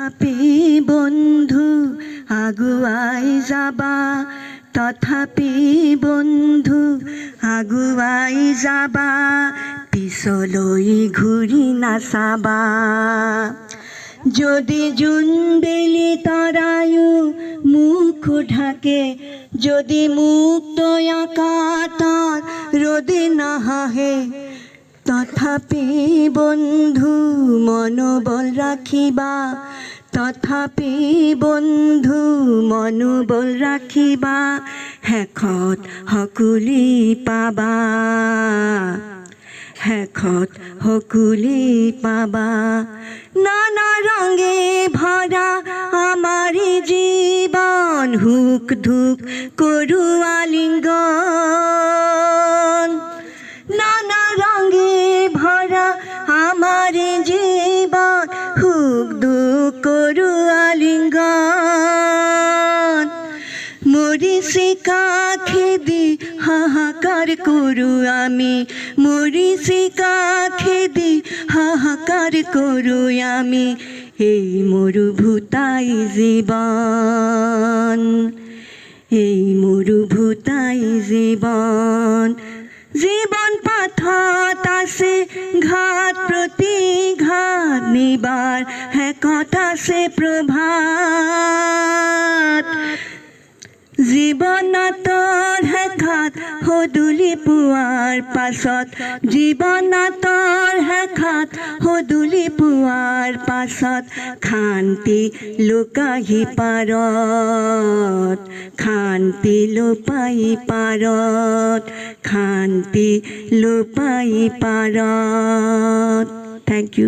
তথাপি বন্ধু আগুৱাই যাবা, তথাপি বন্ধু আগুৱাই যাবা, পিছলৈ ঘূৰি নাচাবা। যদি জোনবেলি তৰায়ো মুখ ঢাকে, যদি মুক্ত আকাশত ৰ'দে নাহাহে, তথাপি বন্ধু মনোবল ৰাখিবা, তথাপি বন্ধু মনোবল ৰাখিবা, শেষত সকুলি পাবা, শেষত সকুলি পাবা। নানা ৰঙে ভৰা আমাৰ জীৱন, সুখ দুখ কৰো আলিঙ্গন। নানা ৰঙে ভৰা আমাৰ জীৱন, সুখ দুখ কৰো আলিঙ্গন। মৰিচিকা খেদি হাহাকাৰ কৰো আমি, মৰিচিকা খেদি হাহাকাৰ কৰো আমি, এই মৰুভূতাই জীৱন, এই মৰুভূতাই জীৱন। জীৱন পথত আছে ঘাট প্ৰতিঘাত, নিবাৰ শেষত আছে প্ৰভাত। জীৱনাতৰ শেষত সদুলি পোৱাৰ পাছত, জীৱনাতৰ শেষত সদুলি পোৱাৰ পাছত, শান্তি লুকাহি পাৰত, শান্তি লুপাই পাৰত, শান্তি লুপাই পাৰত। Thank you.